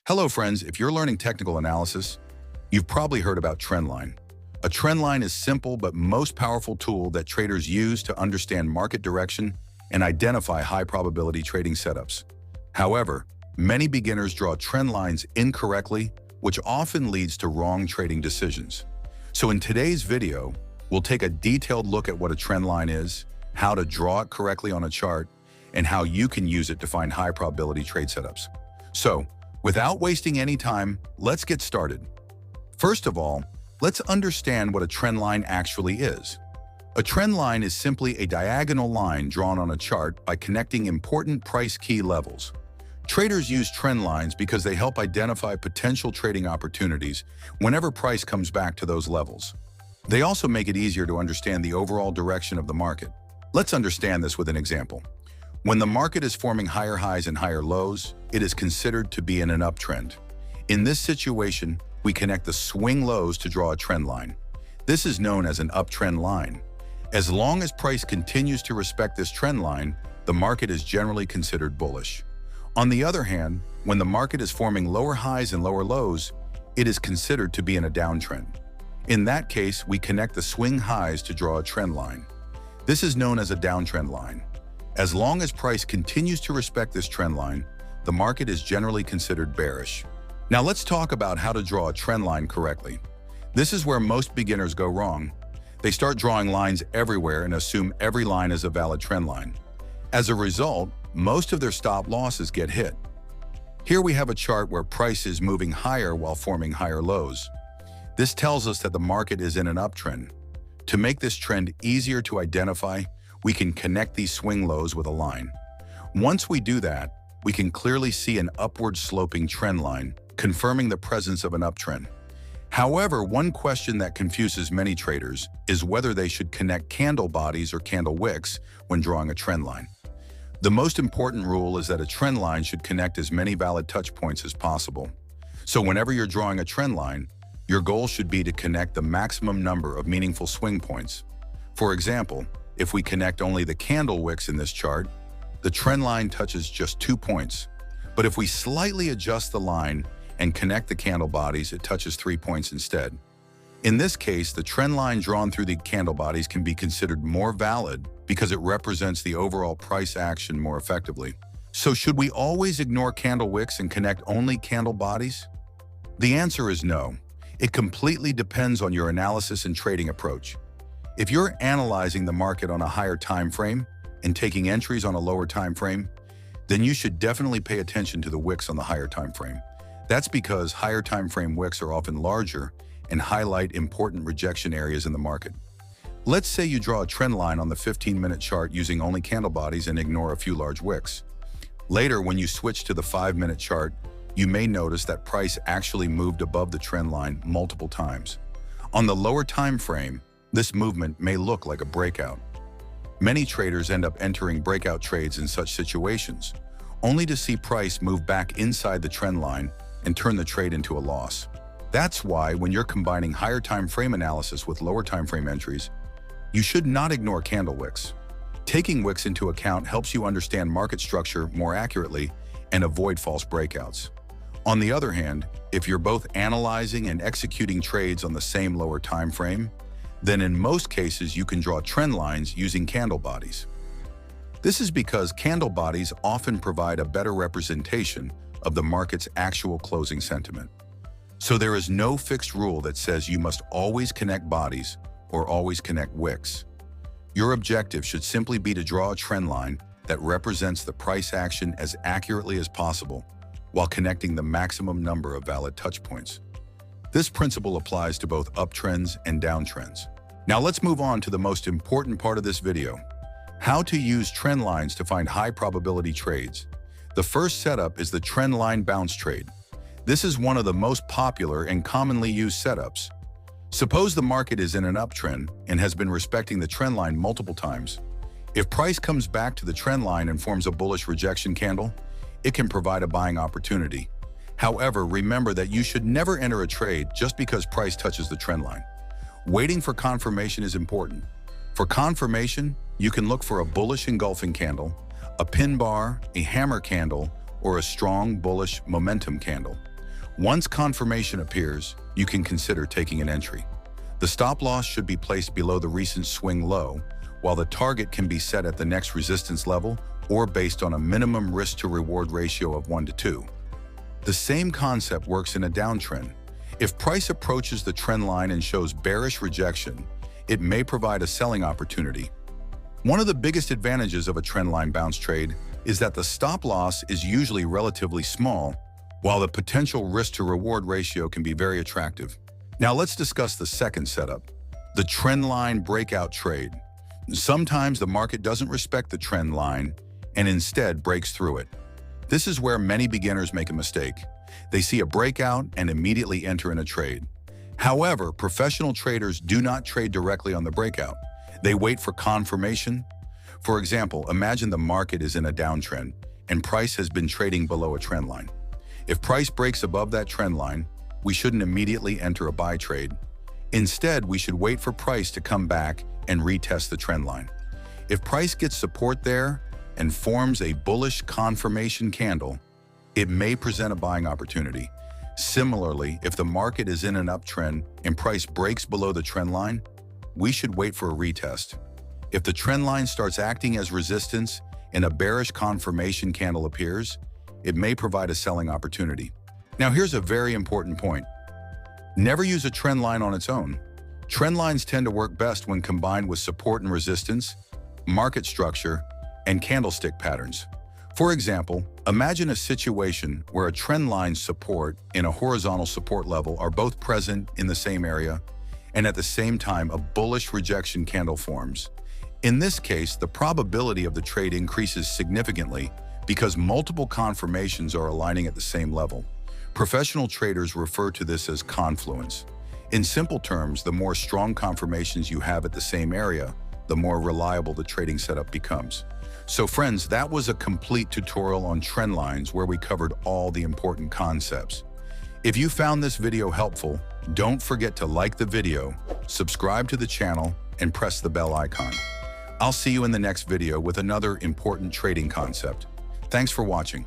Hello friends, if you're learning technical analysis, you've probably heard about Trendline. A trendline is simple but most powerful tool that traders use to understand market direction and identify high probability trading setups. However, many beginners draw trend lines incorrectly, which often leads to wrong trading decisions. So in today's video, we'll take a detailed look at what a trend line is, how to draw it correctly on a chart, and how you can use it to find high probability trade setups. So, without wasting any time, let's get started. First of all, let's understand what a trend line actually is. A trend line is simply a diagonal line drawn on a chart by connecting important price key levels. Traders use trend lines because they help identify potential trading opportunities whenever price comes back to those levels. They also make it easier to understand the overall direction of the market. Let's understand this with an example. When the market is forming higher highs and higher lows, it is considered to be in an uptrend. In this situation, we connect the swing lows to draw a trend line. This is known as an uptrend line. As long as price continues to respect this trend line, the market is generally considered bullish. On the other hand, when the market is forming lower highs and lower lows, it is considered to be in a downtrend. In that case, we connect the swing highs to draw a trend line. This is known as a downtrend line. As long as price continues to respect this trend line, the market is generally considered bearish. Now let's talk about how to draw a trend line correctly. This is where most beginners go wrong. They start drawing lines everywhere and assume every line is a valid trend line. As a result, most of their stop losses get hit. Here we have a chart where price is moving higher while forming higher lows. This tells us that the market is in an uptrend. To make this trend easier to identify, we can connect these swing lows with a line. Once we do that, we can clearly see an upward sloping trend line, confirming the presence of an uptrend. However, one question that confuses many traders is whether they should connect candle bodies or candle wicks when drawing a trend line. The most important rule is that a trend line should connect as many valid touch points as possible. So whenever you're drawing a trend line, your goal should be to connect the maximum number of meaningful swing points. For example, if we connect only the candle wicks in this chart, the trend line touches just 2 points. But if we slightly adjust the line and connect the candle bodies, it touches 3 points instead. In this case, the trend line drawn through the candle bodies can be considered more valid because it represents the overall price action more effectively. So should we always ignore candle wicks and connect only candle bodies? The answer is no. It completely depends on your analysis and trading approach. If you're analyzing the market on a higher time frame and taking entries on a lower time frame, then you should definitely pay attention to the wicks on the higher time frame. That's because higher time frame wicks are often larger and highlight important rejection areas in the market. Let's say you draw a trend line on the 15-minute chart using only candle bodies and ignore a few large wicks. Later, when you switch to the 5-minute chart, you may notice that price actually moved above the trend line multiple times. On the lower time frame, this movement may look like a breakout. Many traders end up entering breakout trades in such situations, only to see price move back inside the trend line and turn the trade into a loss. That's why when you're combining higher time frame analysis with lower time frame entries, you should not ignore candle wicks. Taking wicks into account helps you understand market structure more accurately and avoid false breakouts. On the other hand, if you're both analyzing and executing trades on the same lower time frame, then in most cases you can draw trend lines using candle bodies. This is because candle bodies often provide a better representation of the market's actual closing sentiment. So there is no fixed rule that says you must always connect bodies or always connect wicks. Your objective should simply be to draw a trend line that represents the price action as accurately as possible while connecting the maximum number of valid touch points. This principle applies to both uptrends and downtrends. Now let's move on to the most important part of this video: how to use trend lines to find high probability trades. The first setup is the trend line bounce trade. This is one of the most popular and commonly used setups. Suppose the market is in an uptrend and has been respecting the trend line multiple times. If price comes back to the trend line and forms a bullish rejection candle, it can provide a buying opportunity. However, remember that you should never enter a trade just because price touches the trend line. Waiting for confirmation is important. For confirmation, you can look for a bullish engulfing candle, a pin bar, a hammer candle, or a strong bullish momentum candle. Once confirmation appears, you can consider taking an entry. The stop loss should be placed below the recent swing low, while the target can be set at the next resistance level or based on a minimum risk-to-reward ratio of 1 to 2. The same concept works in a downtrend. If price approaches the trend line and shows bearish rejection, it may provide a selling opportunity. One of the biggest advantages of a trendline bounce trade is that the stop loss is usually relatively small, while the potential risk-to-reward ratio can be very attractive. Now let's discuss the second setup, the trendline breakout trade. Sometimes the market doesn't respect the trend line and instead breaks through it. This is where many beginners make a mistake. They see a breakout and immediately enter in a trade. However, professional traders do not trade directly on the breakout. They wait for confirmation. For example, imagine the market is in a downtrend and price has been trading below a trend line. If price breaks above that trend line, we shouldn't immediately enter a buy trade. Instead, we should wait for price to come back and retest the trend line. If price gets support there and forms a bullish confirmation candle, it may present a buying opportunity. Similarly, if the market is in an uptrend and price breaks below the trend line, we should wait for a retest. If the trend line starts acting as resistance and a bearish confirmation candle appears, it may provide a selling opportunity. Now here's a very important point. Never use a trend line on its own. Trend lines tend to work best when combined with support and resistance, market structure, and candlestick patterns. For example, imagine a situation where a trend line support and a horizontal support level are both present in the same area, and at the same time a bullish rejection candle forms. In this case, the probability of the trade increases significantly because multiple confirmations are aligning at the same level. Professional traders refer to this as confluence. In simple terms, the more strong confirmations you have at the same area, the more reliable the trading setup becomes. So friends, that was a complete tutorial on trend lines where we covered all the important concepts. If you found this video helpful, don't forget to like the video, subscribe to the channel, and press the bell icon. I'll see you in the next video with another important trading concept. Thanks for watching.